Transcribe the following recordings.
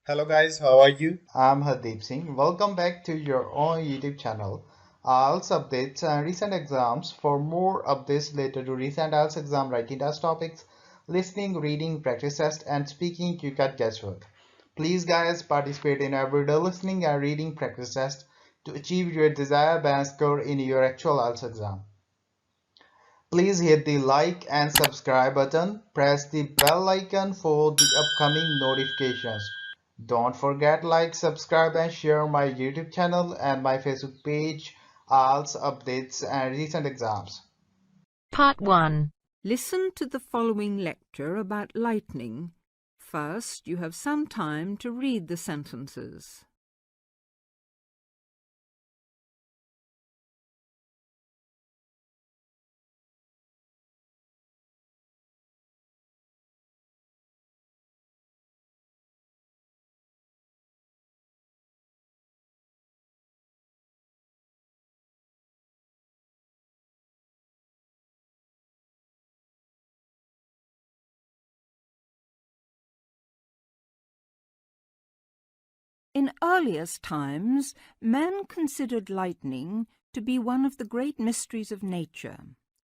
Hello guys, how are you? I'm Hardeep Singh. Welcome back to your own YouTube channel. IELTS updates and recent exams. For more updates related to recent IELTS exam writing test topics, listening, reading, practice test, and speaking, you got guesswork. Please guys participate in everyday listening and reading practice test to achieve your desired band score in your actual IELTS exam. Please hit the like and subscribe button. Press the bell icon for the upcoming notifications. Don't forget like, subscribe and share my YouTube channel and my Facebook page, IELTS updates and recent exams. Part 1. Listen to the following lecture about lightning. First, you have some time to read the sentences. In earliest times, men considered lightning to be one of the great mysteries of nature.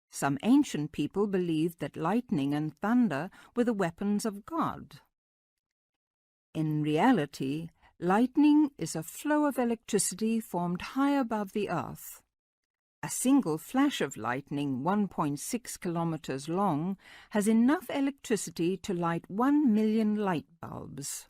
Some ancient people believed that lightning and thunder were the weapons of God. In reality, lightning is a flow of electricity formed high above the earth. A single flash of lightning 1.6 kilometers long has enough electricity to light 1 million light bulbs.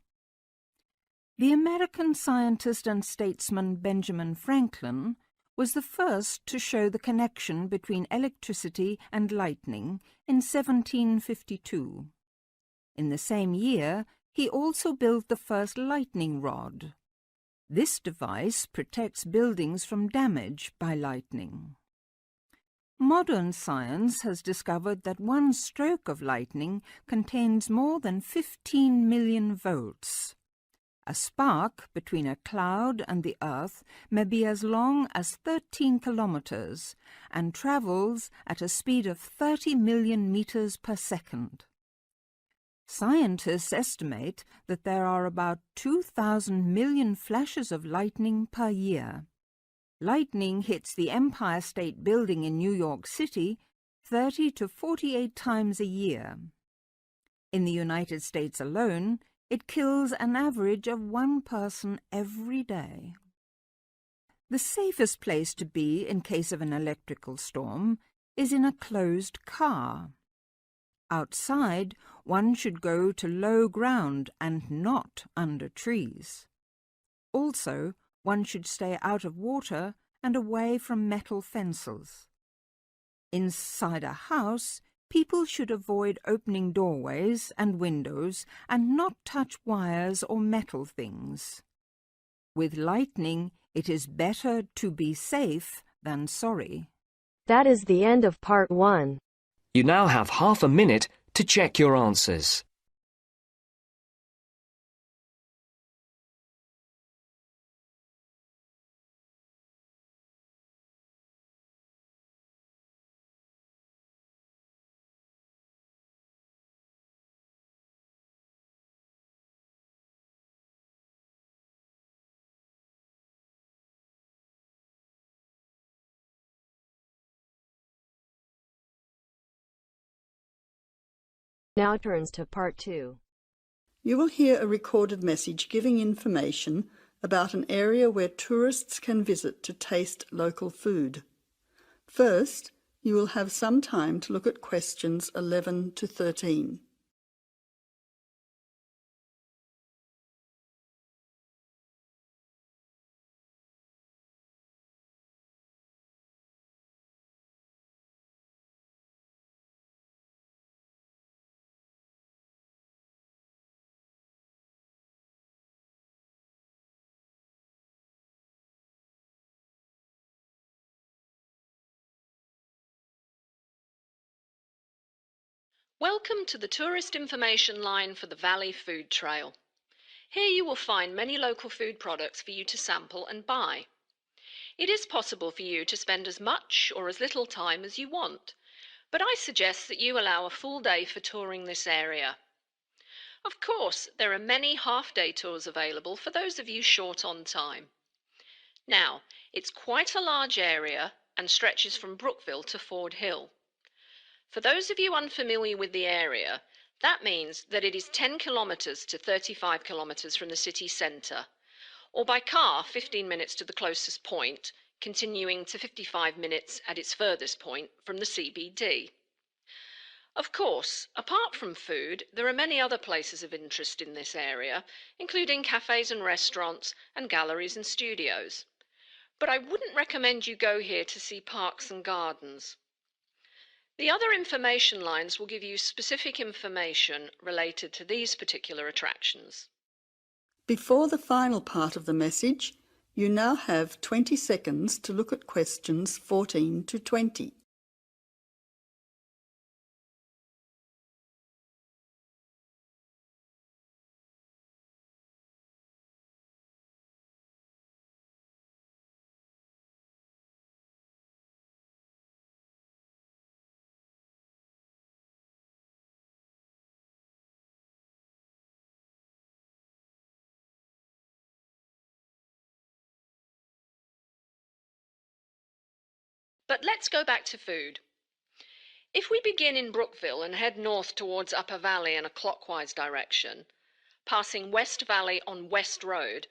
The American scientist and statesman Benjamin Franklin was the first to show the connection between electricity and lightning in 1752. In the same year, he also built the first lightning rod. This device protects buildings from damage by lightning. Modern science has discovered that one stroke of lightning contains more than 15 million volts. A spark between a cloud and the earth may be as long as 13 kilometers and travels at a speed of 30 million meters per second. Scientists estimate that there are about 2,000 million flashes of lightning per year. Lightning hits the Empire State Building in New York City 30 to 48 times a year. In the United States alone, it kills an average of 1 person every day. The safest place to be in case of an electrical storm is in a closed car. Outside, one should go to low ground and not under trees. Also, one should stay out of water and away from metal fences. Inside a house, people should avoid opening doorways and windows and not touch wires or metal things. With lightning, it is better to be safe than sorry. That is the end of part 1. You now have half a minute to check your answers. Now turns to part 2. You will hear a recorded message giving information about an area where tourists can visit to taste local food. First, you will have some time to look at questions 11 to 13. Welcome to the tourist information line for the Valley Food Trail. Here you will find many local food products for you to sample and buy. It is possible for you to spend as much or as little time as you want, but I suggest that you allow a full day for touring this area. Of course, there are many half-day tours available for those of you short on time. Now, it's quite a large area and stretches from Brookville to Ford Hill. For those of you unfamiliar with the area, that means that it is 10 kilometres to 35 kilometres from the city centre, or by car 15 minutes to the closest point, continuing to 55 minutes at its furthest point from the CBD. Of course, apart from food, there are many other places of interest in this area, including cafes and restaurants and galleries and studios. But I wouldn't recommend you go here to see parks and gardens. The other information lines will give you specific information related to these particular attractions. Before the final part of the message, you now have 20 seconds to look at questions 14 to 20. But let's go back to food. If we begin in Brookville and head north towards Upper Valley in a clockwise direction, passing West Valley on West Road,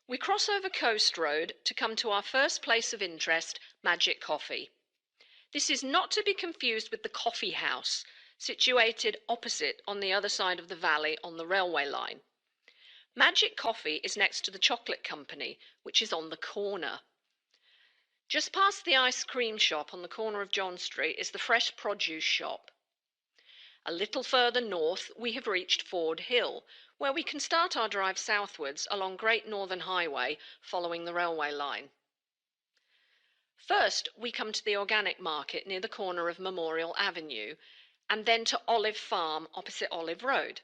we cross over Coast Road to come to our first place of interest, Magic Coffee. This is not to be confused with the Coffee House, situated opposite on the other side of the valley on the railway line. Magic Coffee is next to the Chocolate Company, which is on the corner. Just past the ice cream shop on the corner of John Street is the Fresh Produce shop. A little further north we have reached Ford Hill, where we can start our drive southwards along Great Northern Highway following the railway line. First we come to the organic market near the corner of Memorial Avenue, and then to Olive Farm opposite Olive Road.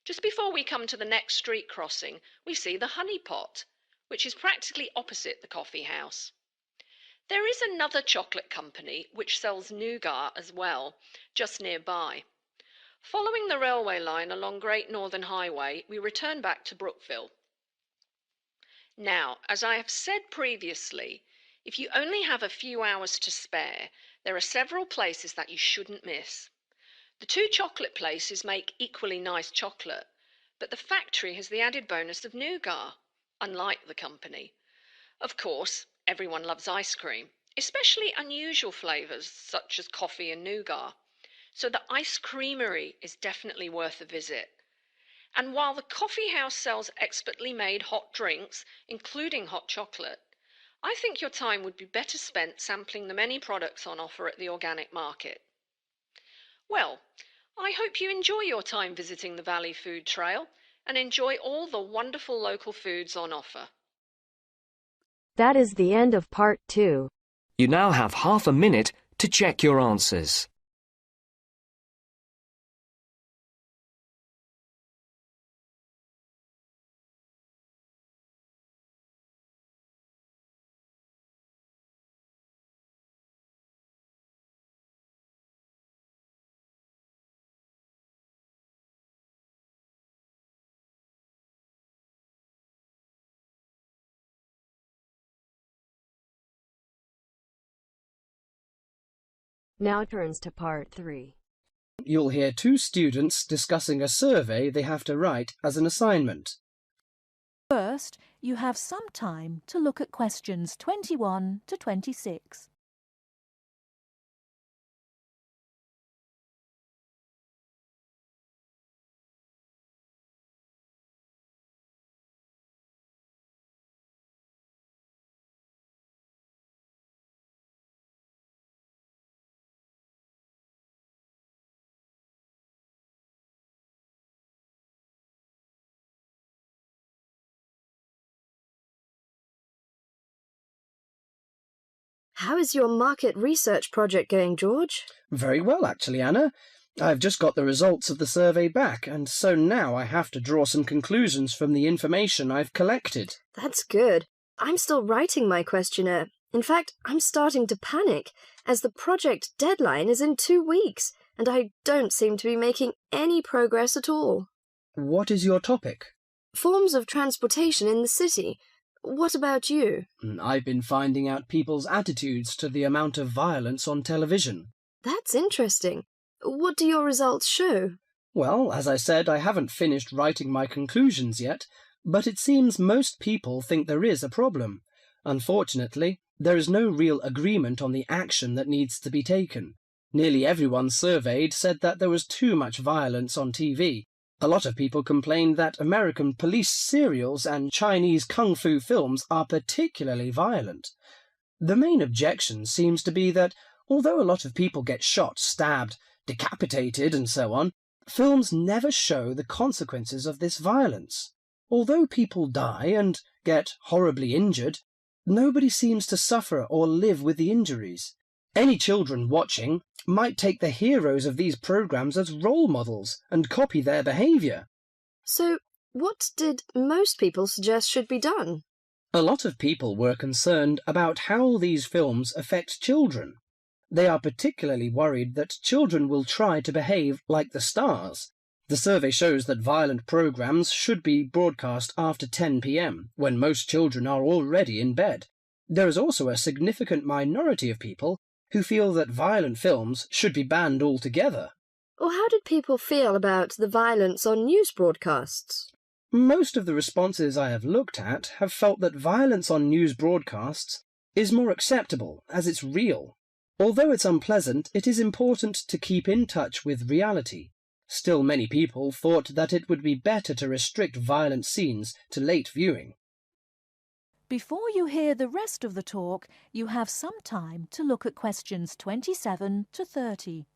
Just before we come to the next street crossing, we see the Honey Pot, which is practically opposite the coffee house. There is another chocolate company which sells nougat as well, just nearby. Following the railway line along Great Northern Highway, we return back to Brookville. Now, as I have said previously, if you only have a few hours to spare, there are several places that you shouldn't miss. The two chocolate places make equally nice chocolate, but the factory has the added bonus of nougat, unlike the company. Of course, everyone loves ice cream, especially unusual flavours such as coffee and nougat, so the ice creamery is definitely worth a visit. And while the coffee house sells expertly made hot drinks, including hot chocolate, I think your time would be better spent sampling the many products on offer at the organic market. Well, I hope you enjoy your time visiting the Valley Food Trail and enjoy all the wonderful local foods on offer. That is the end of part 2. You now have half a minute to check your answers. Now turns to part 3. You'll hear two students discussing a survey they have to write as an assignment. First, you have some time to look at questions 21 to 26. How is your market research project going, George? Very well, actually, Anna. I've just got the results of the survey back, and so now I have to draw some conclusions from the information I've collected. That's good. I'm still writing my questionnaire. In fact, I'm starting to panic, as the project deadline is in 2 weeks, and I don't seem to be making any progress at all. What is your topic? Forms of transportation in the city. What about you? I've been finding out people's attitudes to the amount of violence on television. That's interesting. What do your results show? Well, as I said, I haven't finished writing my conclusions yet, but it seems most people think there is a problem. Unfortunately, there is no real agreement on the action that needs to be taken. Nearly everyone surveyed said that there was too much violence on TV. A lot of people complained that American police serials and Chinese kung fu films are particularly violent. The main objection seems to be that although a lot of people get shot, stabbed, decapitated and so on, films never show the consequences of this violence. Although people die and get horribly injured, nobody seems to suffer or live with the injuries. Any children watching might take the heroes of these programs as role models and copy their behaviour. So, what did most people suggest should be done? A lot of people were concerned about how these films affect children. They are particularly worried that children will try to behave like the stars. The survey shows that violent programs should be broadcast after 10 p.m, when most children are already in bed. There is also a significant minority of people who feel that violent films should be banned altogether. Or how did people feel about the violence on news broadcasts? Most of the responses I have looked at have felt that violence on news broadcasts is more acceptable as it's real. Although it's unpleasant, it is important to keep in touch with reality. Still, many people thought that it would be better to restrict violent scenes to late viewing. Before you hear the rest of the talk, you have some time to look at questions 27 to 30.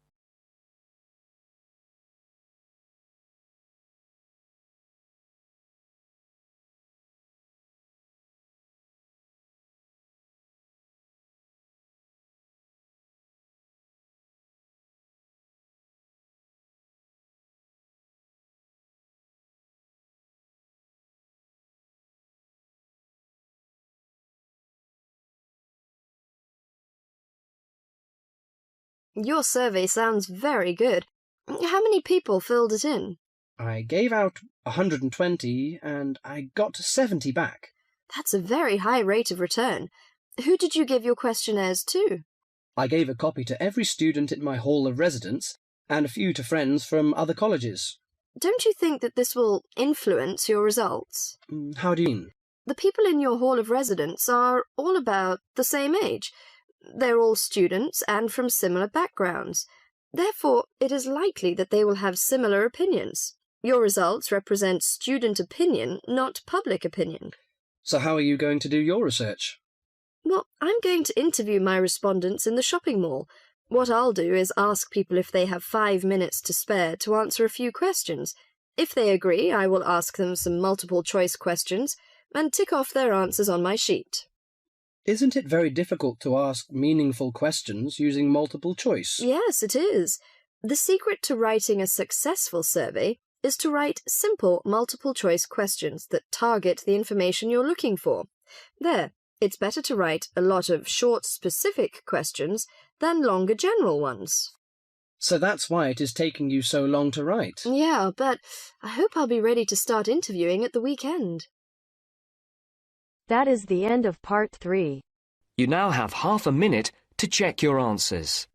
Your survey sounds very good. How many people filled it in? I gave out 120 and I got 70 back. That's a very high rate of return. Who did you give your questionnaires to? I gave a copy to every student in my hall of residence and a few to friends from other colleges. Don't you think that this will influence your results? How do you mean? The people in your hall of residence are all about the same age. They're all students and from similar backgrounds. Therefore, it is likely that they will have similar opinions. Your results represent student opinion, not public opinion. So how are you going to do your research? Well, I'm going to interview my respondents in the shopping mall. What I'll do is ask people if they have 5 minutes to spare to answer a few questions. If they agree, I will ask them some multiple-choice questions and tick off their answers on my sheet. Isn't it very difficult to ask meaningful questions using multiple choice? Yes, it is. The secret to writing a successful survey is to write simple multiple-choice questions that target the information you're looking for. There, it's better to write a lot of short, specific questions than longer general ones. So that's why it is taking you so long to write? Yeah, but I hope I'll be ready to start interviewing at the weekend. That is the end of part 3. You now have half a minute to check your answers.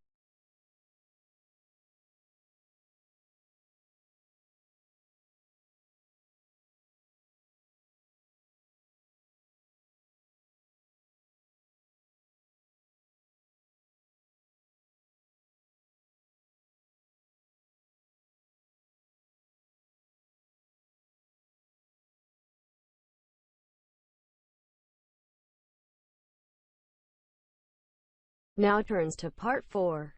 Now turns to part 4.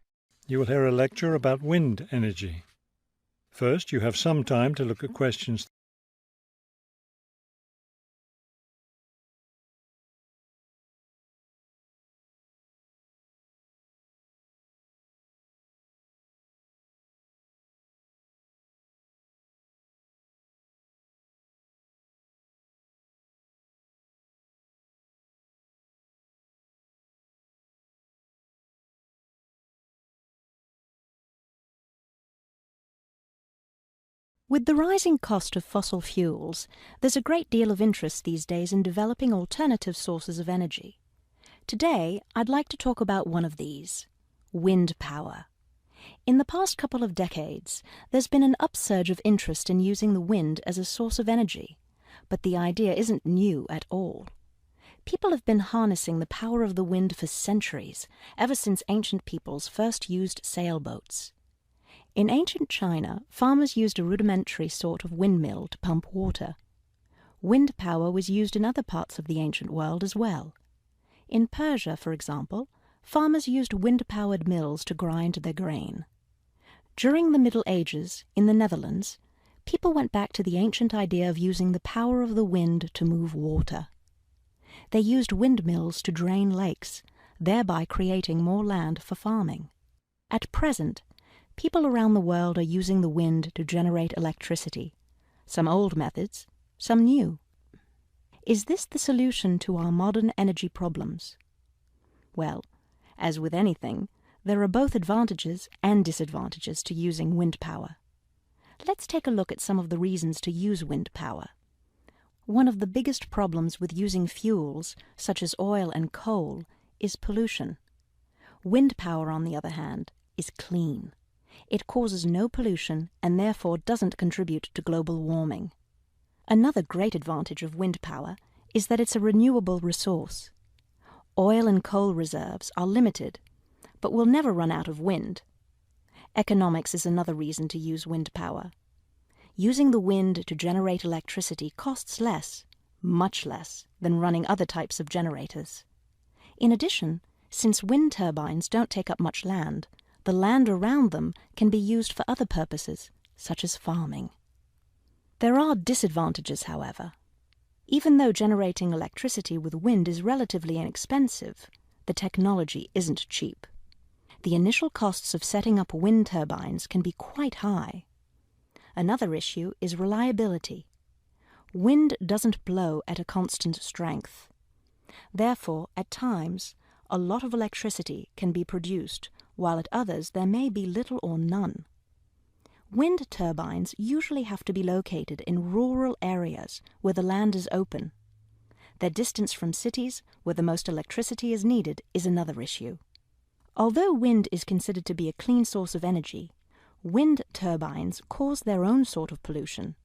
You will hear a lecture about wind energy. First, you have some time to look at questions With the rising cost of fossil fuels, there's a great deal of interest these days in developing alternative sources of energy. Today, I'd like to talk about one of these, wind power. In the past couple of decades, there's been an upsurge of interest in using the wind as a source of energy, but the idea isn't new at all. People have been harnessing the power of the wind for centuries, ever since ancient peoples first used sailboats. In ancient China, farmers used a rudimentary sort of windmill to pump water. Wind power was used in other parts of the ancient world as well. In Persia, for example, farmers used wind-powered mills to grind their grain. During the Middle Ages, in the Netherlands, people went back to the ancient idea of using the power of the wind to move water. They used windmills to drain lakes, thereby creating more land for farming. At present, people around the world are using the wind to generate electricity, some old methods, some new. Is this the solution to our modern energy problems? Well, as with anything, there are both advantages and disadvantages to using wind power. Let's take a look at some of the reasons to use wind power. One of the biggest problems with using fuels, such as oil and coal, is pollution. Wind power, on the other hand, is clean. It causes no pollution and therefore doesn't contribute to global warming. Another great advantage of wind power is that it's a renewable resource. Oil and coal reserves are limited, but will never run out of wind. Economics is another reason to use wind power. Using the wind to generate electricity costs less, much less, than running other types of generators. In addition, since wind turbines don't take up much land, the land around them can be used for other purposes, such as farming. There are disadvantages, however. Even though generating electricity with wind is relatively inexpensive, the technology isn't cheap. The initial costs of setting up wind turbines can be quite high. Another issue is reliability. Wind doesn't blow at a constant strength. Therefore, at times, a lot of electricity can be produced, while at others there may be little or none. Wind turbines usually have to be located in rural areas where the land is open. Their distance from cities, where the most electricity is needed, is another issue. Although wind is considered to be a clean source of energy, wind turbines cause their own sort of pollution.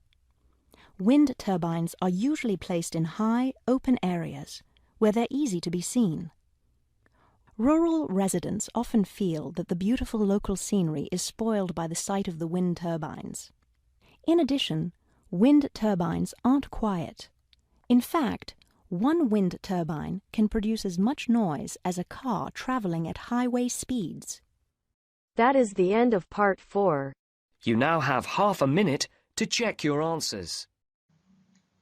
Wind turbines are usually placed in high, open areas where they're easy to be seen. Rural residents often feel that the beautiful local scenery is spoiled by the sight of the wind turbines. In addition, wind turbines aren't quiet. In fact, one wind turbine can produce as much noise as a car traveling at highway speeds. That is the end of part 4. You now have half a minute to check your answers.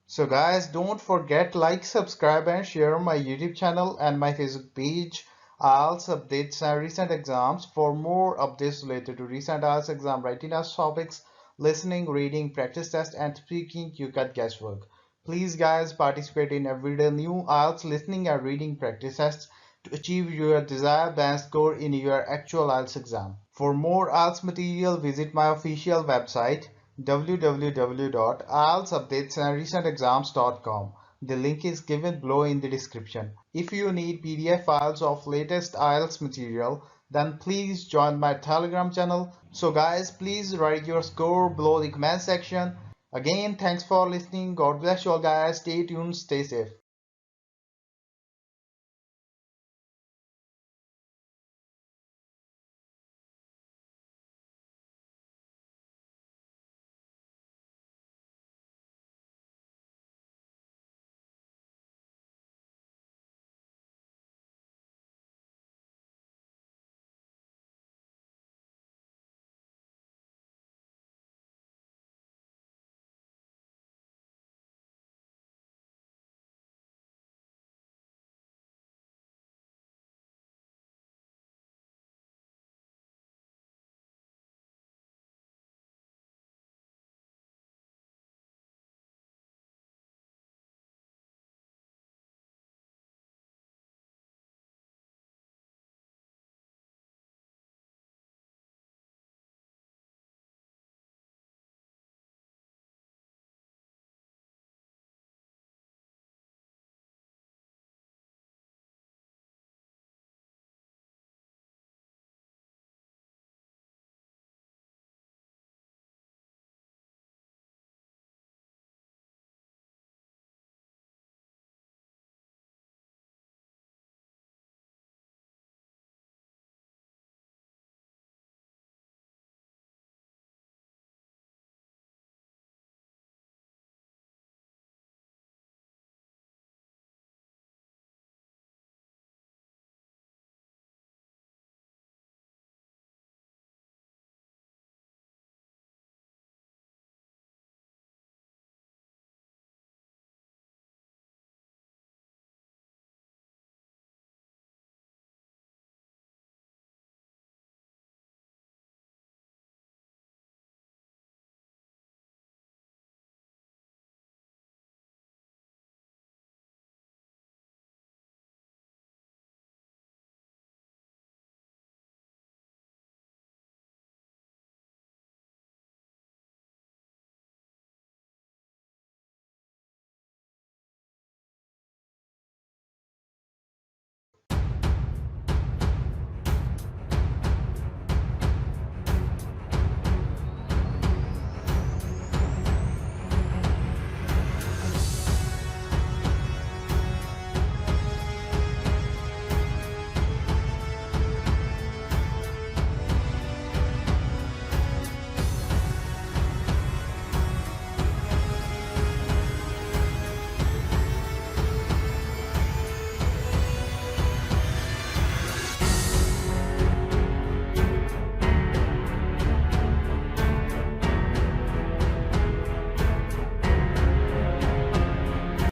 So guys, don't forget like, subscribe and share my YouTube channel and my Facebook page. IELTS updates and recent exams. For more updates related to recent IELTS exam writing test topics, listening, reading, practice test and speaking, you get guesswork. Please guys, participate in everyday new IELTS listening and reading practice tests to achieve your desired band score in your actual IELTS exam. For more IELTS material, visit my official website www.ieltsupdatesandrecentexams.com. The link is given below in the description. If you need PDF files of latest IELTS material, then please join my Telegram channel. So guys, please write your score below the comment section. Again, thanks for listening. God bless you all guys. Stay tuned, stay safe.